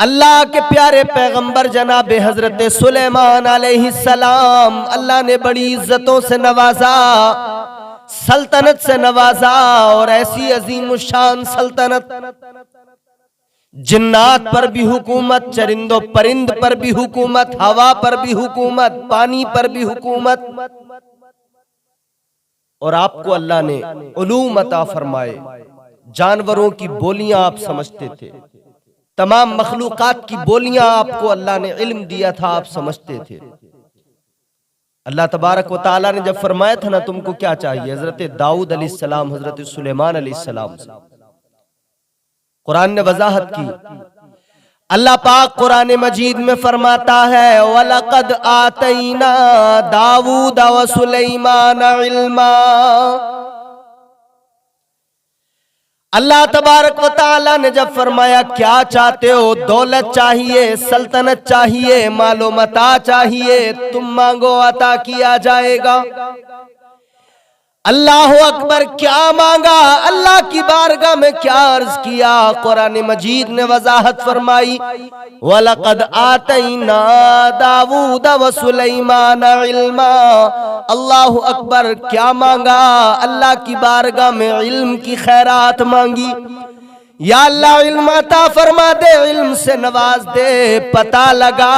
अल्लाह के प्यारे पैगंबर जनाब हजरत सुलेमान अलैहिस्सलाम अल्लाह ने बड़ी इज्जतों से नवाजा, सल्तनत से नवाजा, और ऐसी अजीम शान सल्तनत, जिन्नात पर भी हुकूमत, चरिंदो परिंद पर भी हुकूमत, हवा पर भी हुकूमत, पानी पर भी हुकूमत, और आपको अल्लाह ने उलूम अता फरमाए। जानवरों की बोलियां आप समझते थे, तमाम मखलूकात की बोलियां आपको अल्लाह ने इल्म दिया था, आप समझते थे। अल्लाह तबारक व तआला ने जब फरमाया था ना तुमको क्या चाहिए, हजरत दाऊद अलैहिस्सलाम हजरत सुलेमान अलैहिस्सलाम से कुरान ने वजाहत की। अल्लाह पाक कुरान मजीद में फरमाता है, वलक़द आतैना दाऊद व सुलैमान इल्मा। अल्लाह तबारक व तआला ने जब फरमाया क्या चाहते हो, दौलत चाहिए, सल्तनत चाहिए, मालो मता चाहिए, तुम मांगो अता किया जाएगा। अल्लाह अकबर, क्या मांगा, अल्लाह की बारगाह में क्या अर्ज किया, कुरान मजीद ने वजाहत फरमाई, वलक़द आतैना दाऊद व सुलैमान इल्मा। अल्लाह अकबर, क्या मांगा, अल्लाह की बारगाह में इल्म की खैरात मांगी। या अल्लाह इल्म अता फरमा दे, इल्म से नवाज दे। पता लगा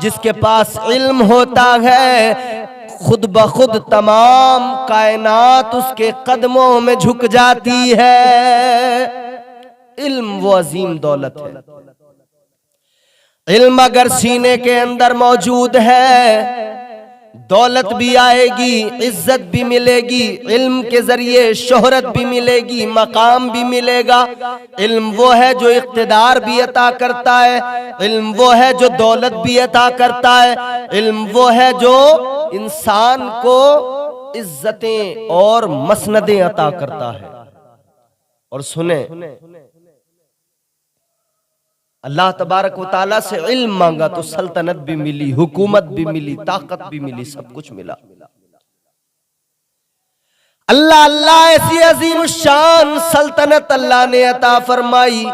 जिसके पास इल्म होता है खुद ब खुद तमाम कायनात उसके कदमों में झुक जाती है। इल्म वो अजीम दौलत है। इल्म अगर सीने के अंदर मौजूद है, दौलत भी आएगी, इज्जत भी मिलेगी, इल्म के जरिए शोहरत भी मिलेगी, मकाम भी मिलेगा। इल्म वो है जो इख्तिदार भी अता करता है, इल्म वो है जो दौलत भी अता करता है, इल्म वो है जो इंसान को इज्जतें और मसनदें अता करता है। और सुने, अल्लाह तबारक व तआला से इल्म मांगा तो सल्तनत भी मिली, हुकूमत भी मिली, ताकत भी मिली, सब कुछ मिला। अल्लाह अल्लाह ऐसी अजीम शान सल्तनत अल्लाह ने अता फरमाई।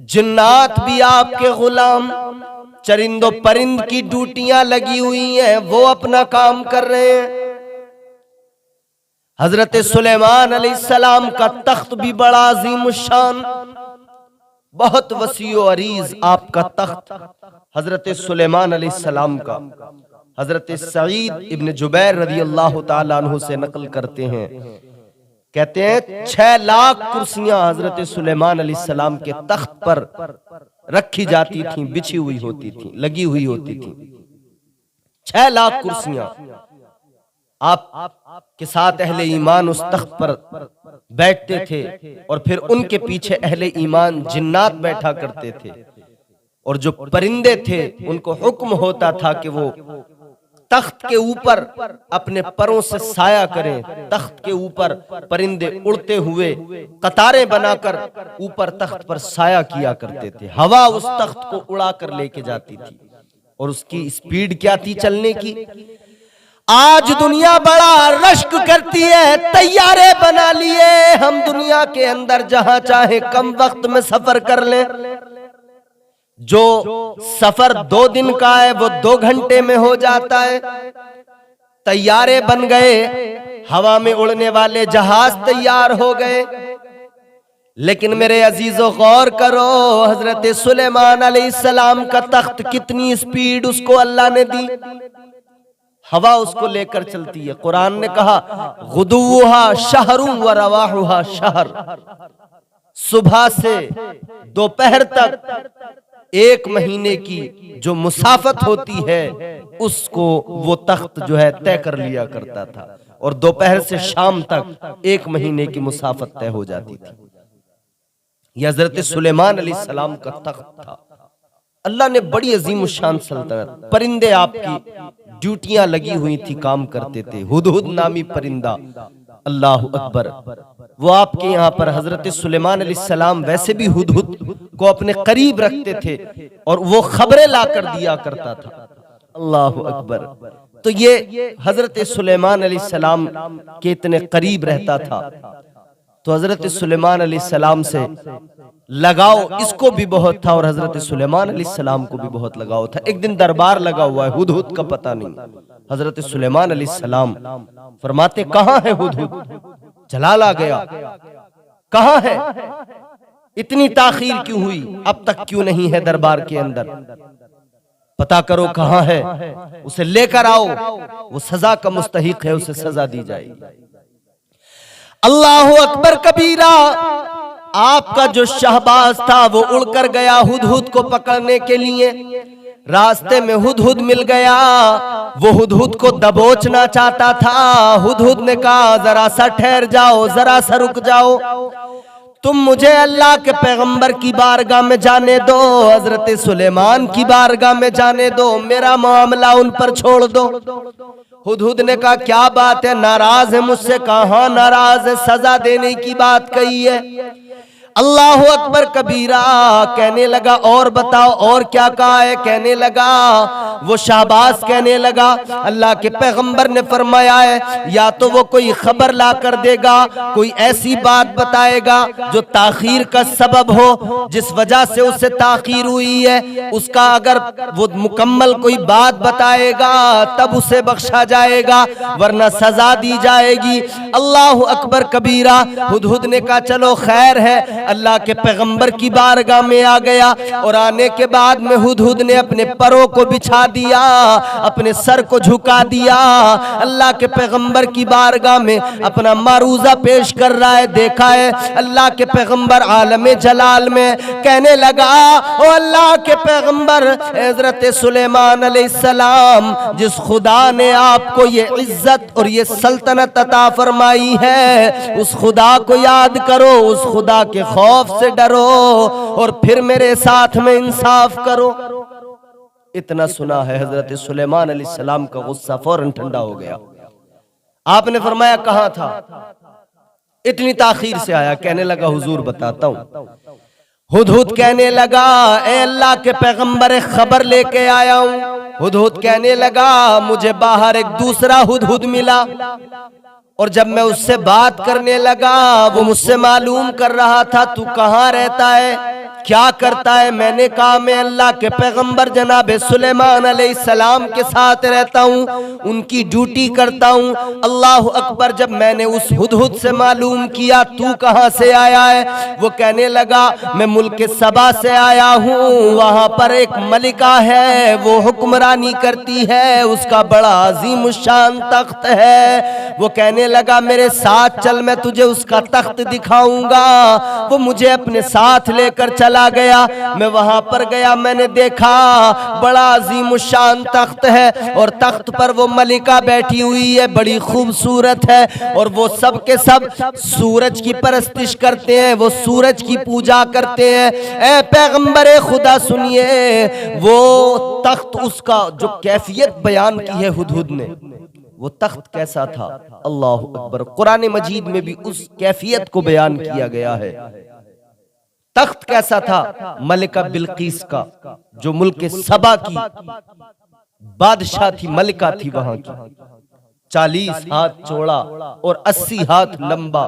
जिन्नात भी आपके गुलाम, चरिंदो परिंद की ड्यूटियां लगी हुई हैं, वो अपना काम कर रहे हैं। हजरत सुलेमान अलैहिस्सलाम का तख्त भी बड़ा अजीम शान, बहुत वसी व अरीज आपका तख्त हजरत सुलेमान अलैहिस्सलाम का। हजरत सईद इब्न जुबैर रज़ी अल्लाह ताला अन्हु से नकल करते हैं, कहते हैं 6 लाख कुर्सियां हजरत सुलेमान अलैहिस्सलाम के तख्त पर रखी जाती थीं, बिछी हुई होती थीं, लगी हुई होती थीं। 6 लाख कुर्सियां आप के साथ अहले ईमान उस तख्त पर बैठते थे, और फिर उनके पीछे अहले ईमान जिन्नात बैठा करते थे। और जो परिंदे थे उनको हुक्म होता था कि वो तख्त के ऊपर अपने परों से साया करें। तख्त के ऊपर परिंदे उड़ते हुए कतारें बनाकर ऊपर तख्त पर साया किया करते थे। हवा उस तख्त को उड़ा कर लेके जाती थी, और उसकी स्पीड क्या थी चलने की। आज दुनिया बड़ा रश्क करती है, तैयारे बना लिए हम दुनिया के अंदर जहां चाहे कम वक्त में सफर कर लें। जो सफर 2 दिन का है वो 2 घंटे में हो जाता है। तैयारे बन गए, हवा में उड़ने वाले जहाज तैयार हो गए। लेकिन मेरे अजीजों गौर करो, हजरत सुलेमान अलैहिस्सलाम का तख्त कितनी स्पीड उसको अल्लाह ने दी। हवा उसको लेकर चलती है। कुरान ने कहा गुदुहा शहरुं व रवाहुहा शहर, सुबह से दोपहर तक 1 महीने की जो मुसाफत होती है उसको वो तख्त जो है तय कर लिया करता था, और दोपहर से शाम तक 1 महीने की मुसाफत तय हो जाती थी। यह हजरत सुलेमान अलैहिस्सलाम का तख्त था। अल्लाह ने बड़ी अजीम शान सल्तनत, परिंदे आपकी ड्यूटियां लगी हुई थी, काम करते थे। हुदहुद नामी परिंदा, अल्लाह अकबर, वो आपके यहाँ पर हजरत सुलेमान अलैहिस्सलाम वैसे भी हुदहुद को अपने करीब रखते थे, और वो खबरें लाकर दिया करता था। अल्लाह अकबर। तो ये हजरत सुलेमान अलैहिस्सलाम के इतने करीब रहता था, तो हजरत सुलेमान अलैहिस्सलाम से लगाव इसको भी बहुत था और हजरत सुलेमान अलैहिस्सलाम को भी बहुत लगाव था। एक दिन दरबार लगा हुआ है, हुदहुद का पता नहीं। हजरत सुलेमान अलैहिस्सलाम फरमाते कहां है हुदहुद? जलाल आ गया, कहां है? इतनी ताखीर क्यों हुई? अब तक क्यों नहीं है दरबार के अंदर? पता करो कहां है, उसे लेकर आओ, वो सजा का मुस्तहिक है, उसे सजा दी जाएगी। अल्लाहु अकबर कबीरा। आपका जो शहबाज था वो उड़कर गया हुदहुद को पकड़ने के लिए। रास्ते में हुदहुद मिल गया, वो हुदहुद को दबोचना चाहता था। हुदहुद ने कहा जरा सा ठहर जाओ, जरा सा रुक जाओ, तुम मुझे अल्लाह के पैगंबर की बारगाह में जाने दो, हजरत सुलेमान की बारगाह में जाने दो, मेरा मामला उन पर छोड़ दो। हुदहुद ने कहा क्या बात है, नाराज है मुझसे? कहा नाराज है, सजा देने की बात कही है। अल्लाह अकबर कबीरा। कहने लगा और बताओ और क्या कहा है? कहने लगा वो शाहबाज कहने लगा अल्लाह के पैगंबर ने फरमाया है या तो वो कोई खबर ला कर देगा, कोई ऐसी बात बताएगा जो ताखीर का सबब हो, जिस वजह से उससे ताखीर हुई है, उसका अगर वो मुकम्मल कोई बात बताएगा तब उसे बख्शा जाएगा, वरना सजा दी जाएगी। अल्लाह अकबर कबीरा। हुदहुद ने कहा चलो खैर है। अल्लाह के पैगंबर की बारगाह में आ गया और आने के बाद में हुदहुद ने अपने परों को बिछा दिया, अपने सर को झुका दिया, अल्लाह के पैगंबर की बारगाह में अपना मारूजा पेश कर रहा है। देखा है अल्लाह के पैगंबर आलमे जलाल में। कहने लगा ओ अल्लाह के पैगंबर हजरत सुलेमान अलैहिस्सलाम, जिस खुदा ने आपको ये इज्जत और ये सल्तनत अता फरमाई है, उस खुदा को याद करो, उस खुदा के खौफ से डरो और फिर मेरे साथ में इंसाफ करो। इतना सुना है हजरत सुलेमान अलैहिस्सलाम का गुस्सा फौरन ठंडा हो गया। आपने फरमाया कहां था? इतनी ताखीर से आया। कहने लगा हुजूर बताता हूं। हुदहुद कहने लगा ए अल्लाह के पैगंबर खबर लेके आया हूं। हुदहुद कहने लगा मुझे बाहर एक दूसरा हुदहुद मिला और जब मैं उससे बात करने लगा वो मुझसे मालूम कर रहा था तू कहाँ रहता है, क्या करता है। मैंने कहा मैं अल्लाह के पैगंबर जनाब सुलेमान अलैहिस्सलाम के साथ रहता हूँ, उनकी ड्यूटी करता हूँ। अल्लाह अकबर। जब मैंने उस हुदहुद से मालूम किया तू कहाँ से आया है, वो कहने लगा मैं मुल्क सबा से आया हूँ, वहाँ पर एक मलिका है, वो हुक्मरानी करती है, उसका बड़ा अजीम शान तख्त है। वो कहने लगा मेरे साथ चल, मैं तुझे उसका तख्त दिखाऊंगा। वो मुझे अपने साथ लेकर चला गया। मैं वहां पर गया, मैंने देखा बड़ा अजीम शान तख्त है और तख्त पर वो मलिका बैठी हुई है, बड़ी खूबसूरत है और वो सब के सब सूरज की परस्तिश करते हैं, वो सूरज की पूजा करते हैं। ए पैगंबरे खुदा सुनिए, वो तख्त उसका जो कैफियत बयान की है हुदहुद ने, वो तख्त कैसा था। अल्लाह अकबर। कुरान मजीद में भी उस कैफियत को बयान किया गया है। तख्त कैसा था? मलिका बिल्कीस का, जो मुल्क सबा की बादशाह थी, मलिका थी वहां की। 40 हाथ चौड़ा और 80 हाथ लंबा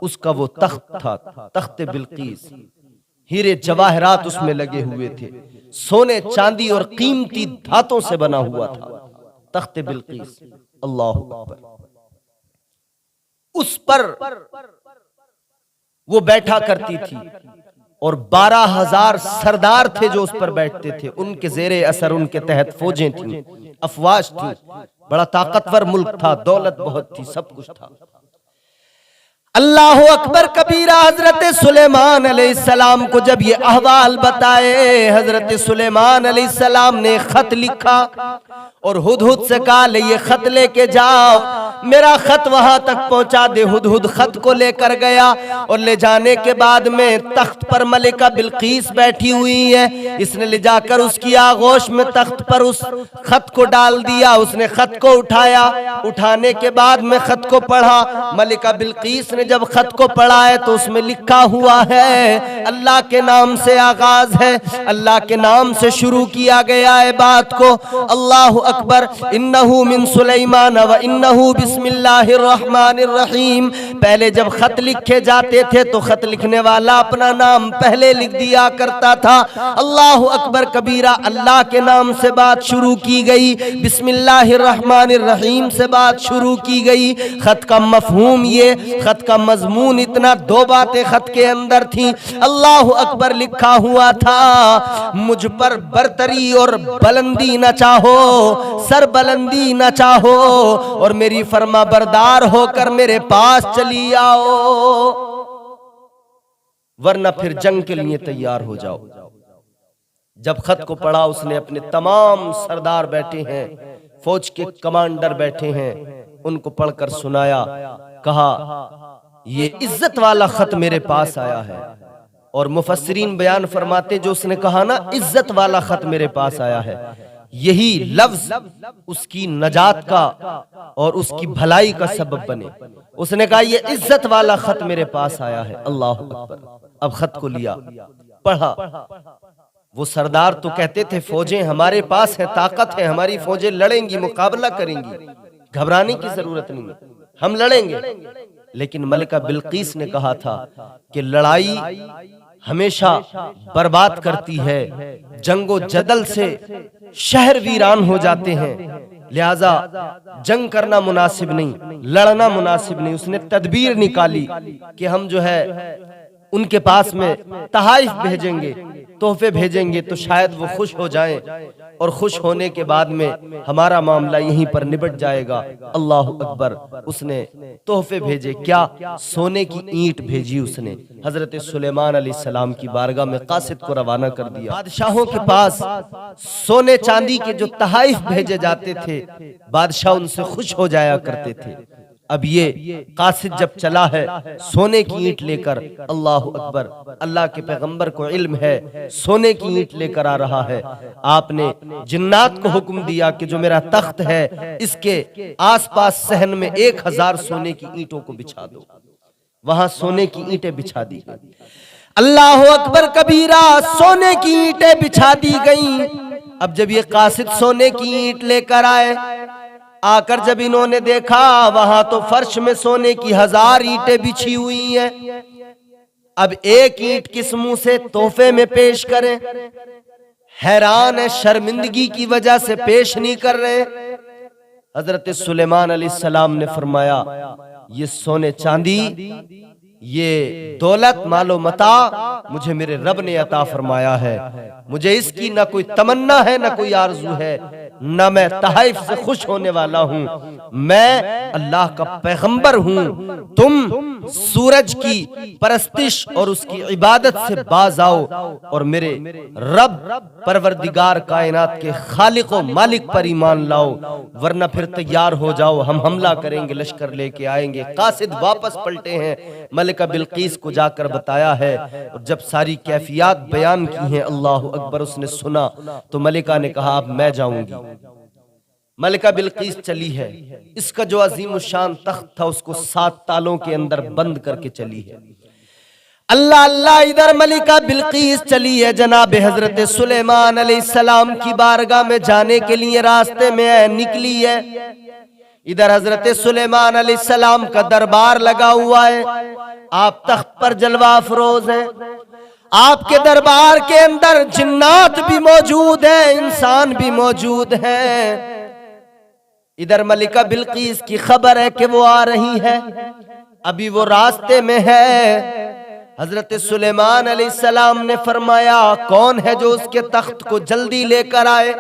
उसका वो तख्त था, तख्त बिल्कीस। हीरे जवाहरात उसमें लगे हुए थे, सोने चांदी और कीमती धातों से बना हुआ था तख्त बिल्कीस। अल्लाह अकबर। उस पर वो बैठा करती थी और 12,000 सरदार थे जो उस पर बैठते थे, उनके जेरे असर, उनके तहत फौजें थी, अफवाज थी। बड़ा ताकतवर मुल्क था, दौलत बहुत थी, सब कुछ था। अल्लाह अकबर कबीरा। हजरत सुलेमान अलैहिस्सलाम को जब ये अहवाल बताए, हजरत सुलेमान अलैहिस्सलाम ने खत लिखा और हुदहुद से कहा ले ये खत लेके जाओ, मेरा खत वहां तक पहुंचा दे। हुदहुद खत को लेकर गया और ले जाने के बाद में तख्त पर मलिका बिल्कीस बैठी हुई है। इसने ले जाकर उसकी आगोश में तख्त पर उस खत को डाल दिया। उसने खत को उठाया, उठाने के बाद में खत को पढ़ा। मलिका बिल्कीस ने जब खत को पढ़ा है तो उसमें लिखा हुआ है, अल्लाह के नाम से आगाज है, अल्लाह के नाम से शुरू किया गया है बात को। अल्लाहु अकबर, इन्नहु मिन सुलैमान व इन्नहु बिस्मिल्लाहिर रहमानिर रहीम। पहले जब खत लिखे जाते थे तो खत लिखने वाला अपना नाम पहले लिख दिया करता था। अल्लाहु अकबर कबीरा, अल्लाह के नाम से बात शुरू की गई, बिस्मिल्लाहिर रहमानिर रहीम से बात शुरू की गई। खत का मफहूम ये, खत का मजमून इतना, दो बातें खत के अंदर थी। अल्लाहु अकबर लिखा हुआ था, मुझ पर बरतरी और बुलंदी न चाहो, सर बुलंदी न चाहो, और मेरी फरमा बरदार होकर मेरे पास चली आओ, वरना फिर जंग के लिए तैयार हो जाओ। जब खत को पढ़ा उसने, अपने तमाम सरदार बैठे हैं, फौज के कमांडर बैठे हैं, उनको पढ़कर सुनाया। कहा ये इज्जत वाला खत मेरे पास आया है। और मुफस्सिरीन बयान फरमाते, जो उसने कहा ना इज्जत वाला खत मेरे पास आया है, यही लफ्ज उसकी नजात का और उसकी भलाई का सबब बने। उसने कहा ये इज्जत वाला खत मेरे पास आया है। अल्लाह अकबर। अब खत को लिया, पढ़ा। वो सरदार तो कहते थे फौजें हमारे पास है, ताकत है, हमारी फौजें लड़ेंगी, मुकाबला करेंगी, घबराने की जरूरत नहीं, हम लड़ेंगे। लेकिन मलिका बिल्कीस ने कहा था कि लड़ाई हमेशा बर्बाद करती है, जंगो जदल से शहर वीरान हो जाते हैं, लिहाजा जंग करना मुनासिब नहीं, लड़ना मुनासिब नहीं। उसने तदबीर निकाली कि हम जो है उनके पास में तहाइफ भेजेंगे, तोहफे भेजेंगे, तो शायद वो खुश हो जाएं, और खुश होने के बाद में हमारा मामला यहीं पर निबट जाएगा। अल्लाह अकबर। उसने तोहफे भेजे, क्या? सोने की ईंट भेजी उसने। हजरत सुलेमान अलैहिस्सलाम की बारगाह में कासिद को रवाना कर दिया। बादशाहों के पास सोने चांदी के जो तहाइफ भेजे जाते थे, बादशाह उनसे खुश हो जाया करते थे। अब ये कासिद जब चला है सोने की ईंट लेकर, अल्लाह अकबर, अल्लाह के पैगंबर को इल्म है सोने की ईंट लेकर आ रहा है। आपने जिन्नात को हुक्म दिया कि जो मेरा तख्त है इसके आसपास सहन में 1000 सोने की ईंटों को बिछा दो। वहां सोने की ईंटें बिछा दी गई। अल्लाह अकबर कबीरा, सोने की ईंटें बिछा दी गई। अब जब ये कासिद सोने की ईंट लेकर आए, आकर जब इन्होंने देखा वहां तो फर्श में सोने की 1000 ईंटें बिछी हुई हैं। अब एक ईंट किस मुंह से तोहफे में पेश करें? हैरान है, शर्मिंदगी की वजह से पेश नहीं कर रहे। हजरत सुलेमान अलैहिस्सलाम ने फरमाया, ये सोने चांदी, ये दौलत मालो मता मुझे मेरे रब ने अता फरमाया है। मुझे इसकी ना कोई तमन्ना है, ना कोई आरजू है, ना मैं तहाइफ से खुश होने वाला हूं। मैं अल्लाह का पैगंबर हूं। तुम सूरज की परस्तिश और उसकी इबादत से बाज आओ और मेरे रब परवरदिगार कायनात के खालिक व मालिक पर ईमान लाओ, वरना फिर तैयार हो जाओ, हम हमला करेंगे, लश्कर लेके आएंगे। कासिद वापस पलटे हैं, मलिका बिल्कीस को जाकर बताया है, और जब सारी कैफियत बयान की हैं, अल्लाह अकबर, उसने सुना तो मलिका ने कहा अब मैं जाऊंगी। मलिका बिल्कीस चली है, इसका जो अजीम शान तख्त था उसको 7 तालों के अंदर बंद करके चली है। अल्लाह अल्लाह, इधर मलिका बिल्कीस चली है, जनाब हजरत सुलेमान अलैहिस्सलाम की बारगाह में जाने के लिए रास्ते में निकली है। इधर हजरत सुलेमान अलैहिस्सलाम का दरबार लगा हुआ है, आप तख्त पर जलवा अफरोज हैं। आपके दरबार के अंदर जिन्नात भी मौजूद है, इंसान भी मौजूद है। इधर मलिका बिल्कीस की खबर है कि वो आ रही है, अभी वो रास्ते में है। हजरत सुलेमान अलैहिस्सलाम ने फरमाया, कौन है जो उसके तख्त को जल्दी लेकर आए?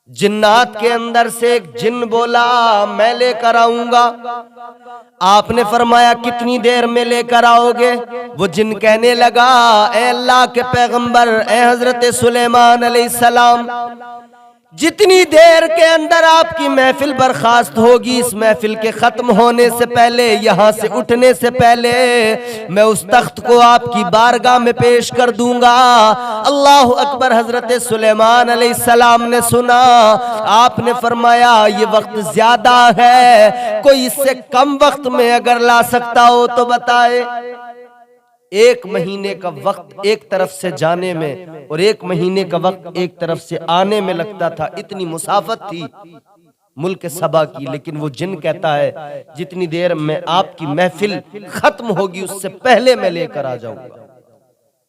जिन्नात के अंदर से एक जिन बोला, मैं लेकर आऊंगा। आपने फरमाया कितनी देर में लेकर आओगे? वो जिन कहने लगा, ए अल्लाह के पैगंबर, ए हजरत सुलेमान अलैहिस्सलाम, जितनी देर के अंदर आपकी महफिल बर्खास्त होगी, इस महफिल के खत्म होने से पहले, यहां से उठने से पहले मैं उस तख्त को आपकी बारगाह में पेश कर दूंगा। अल्लाह अकबर। हजरत सुलेमान अलैहिस्सलाम ने सुना, आपने फरमाया ये वक्त ज्यादा है, कोई इससे कम वक्त में अगर ला सकता हो तो बताए। 1 महीने का वक्त एक तरफ से जाने में और 1 महीने का वक्त एक तरफ से आने में लगता था। इतनी मुसाफत थी मुल्क सबा की। लेकिन वो जिन कहता है जितनी देर में आपकी महफिल खत्म होगी उससे पहले मैं लेकर आ जाऊंगा।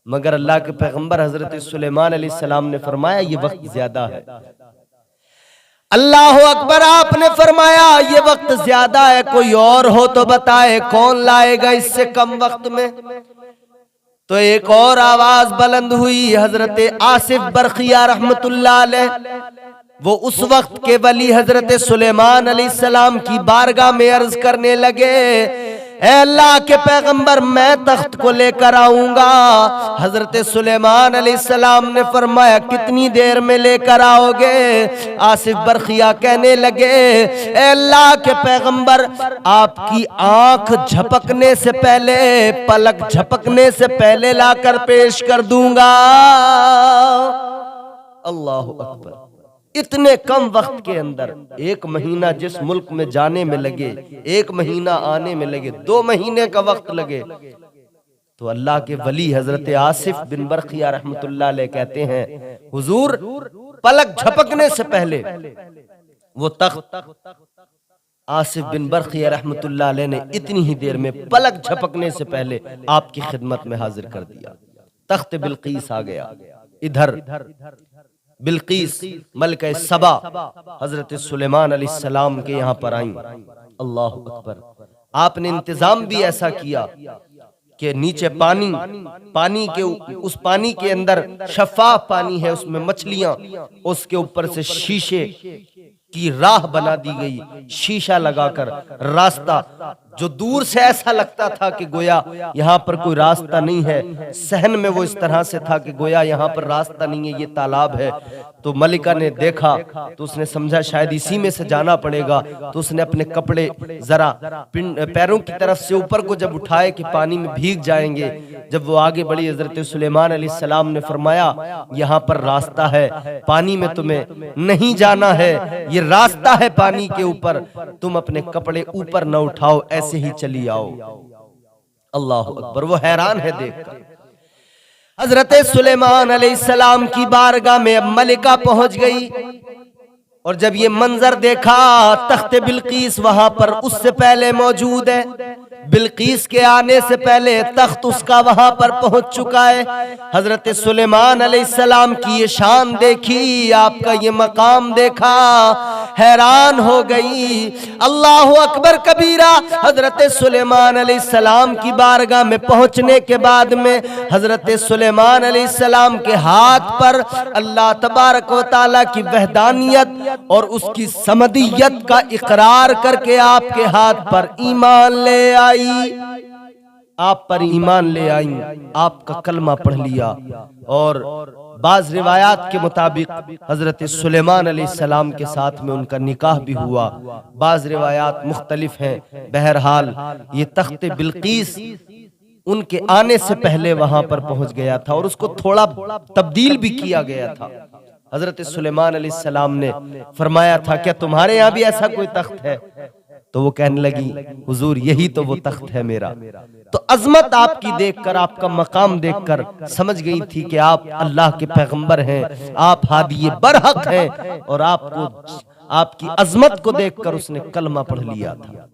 मगर अल्लाह के पैगंबर हजरत सुलेमान अलैहिस्सलाम ने फरमाया ये वक्त ज्यादा है। अल्लाह अकबर। आपने फरमाया ये वक्त ज्यादा है, कोई और हो तो बताए, कौन लाएगा इससे कम वक्त में। तो एक और आवाज बुलंद हुई, हजरत आसिफ बरखिया रहमतुल्लाह अलैह, वो उस वक्त के वली हजरत सुलेमान अलैहिस्सलाम की बारगाह में अर्ज करने लगे, ऐ अल्लाह के पैगंबर मैं तख्त को लेकर आऊंगा। हजरत सुलेमान अलैहिस्सलाम ने फरमाया कितनी देर में लेकर आओगे। आसिफ बरखिया कहने लगे, ऐ अल्लाह के पैगंबर आपकी आंख झपकने से पहले, पलक झपकने से पहले लाकर पेश कर दूंगा। अल्लाह अकबर। इतने कम वक्त के अंदर 1 महीना जिस मुल्क में जाने में लगे, 1 महीना आने में लगे, 2 महीने का वक्त लगे, तो अल्लाह के वली हजरत आसिफ बिन बरखिया रहमतुल्लाह अलैह कहते हैं हुजूर पलक झपकने से पहले वो तख्त आसिफ बिन बरखिया रहमतुल्लाह अलैह ने इतनी ही देर में पलक झपकने से पहले आपकी खिदमत में हाजिर कर दिया। तख्त बिल्कीस आ गया। इधर बिल्कीस मलका सबा हजरत सुलेमान अलैहिस्सलाम के यहाँ पर आई। अल्लाह अकबर। आपने इंतजाम भी ऐसा किया कि नीचे पानी के उस पानी के अंदर शफाफ पानी है, उसमें मछलियां, उसके ऊपर से शीशे की राह बना दी गई, शीशा लगाकर रास्ता जो दूर से ऐसा लगता था कि गोया यहाँ पर कोई रास्ता नहीं है, सहन में वो इस तरह से था कि गोया यहाँ पर रास्ता नहीं है, ये तालाब है। तो मलिका ने देखा तो उसने समझा शायद इसी में से जाना पड़ेगा, तो उसने अपने कपड़े जरा पैरों की तरफ से ऊपर को जब उठाए कि पानी में भीग जाएंगे। जब वो आगे बढ़ी हजरत सुलेमान अलैहिस्सलाम ने फरमाया यहाँ पर रास्ता है, पानी में तुम्हें नहीं जाना है, ये रास्ता है पानी के ऊपर, तुम अपने कपड़े ऊपर न उठाओ, ऐसे ही चली आओ। अल्लाह अकबर। वो हैरान है देखकर। हजरत सुलेमान अलैहिस्सलाम की बारगाह में अब मलिका पहुंच गई और जब ये मंजर देखा, तख्त बिल्कीस वहां पर उससे पहले मौजूद है, बिल्कीस के आने से पहले तख्त उसका वहां पर पहुंच चुका है। हजरत सुलेमान अलैहिस्सलाम की ये शान देखी, आपका ये मकाम देखा, हैरान हो गई। अल्लाह अकबर कबीरा। हजरत सुलेमान अलैहिस्सलाम की बारगाह में पहुंचने के बाद में हजरत सुलेमान अलैहिस्सलाम के हाथ पर अल्लाह तबारक व तआला की वहदानियत और उसकी समदियत का इकरार करके आपके हाथ पर ईमान ले आई, आप पर ईमान ले आई, आपका कलमा पढ़ लिया। और बाज रिवायात के मुताबिक हजरत सुलेमान अलैहिस्सलाम के साथ में उनका निकाह भी हुआ। बाज रिवायात मुख्तलिफ हैं। बहरहाल ये तख्त बिल्कीस उनके आने से पहले वहां पर पहुंच गया था और उसको थोड़ा तब्दील भी किया गया था। हजरत सुलेमान अलैहिस्सलाम ने फरमाया था क्या तुम्हारे यहाँ भी ऐसा कोई तख्त है? तो वो कहने लगी हुजूर यही तो वो तख्त है मेरा। तो अजमत आपकी देखकर, आपका मकाम देखकर समझ गई थी कि आप अल्लाह के पैगंबर हैं, आप हादी बरहक हैं, और आपको आपकी अजमत को देखकर उसने कलमा पढ़ लिया था।